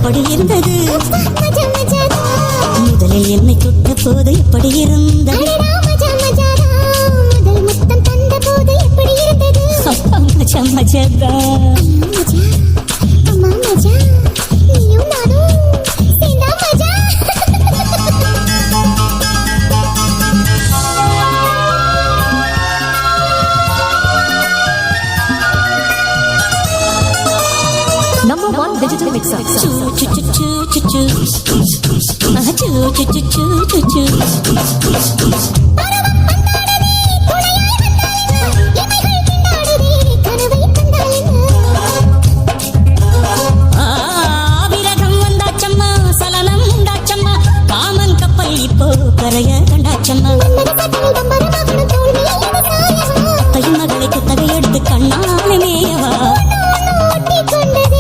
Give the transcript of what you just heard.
எப்படி இருந்தது முதலில் என்னை தொட்ட போது எப்படி இருந்தது முதல் முத்தம் தந்த போது எப்படி இருந்தது மஜா மஜாதான் அம்மா மஜா நீயும் நானும் சேர்ந்தா மஜா Number 1 digital mixer. choo choo choo choo choo choo choo choo choo choo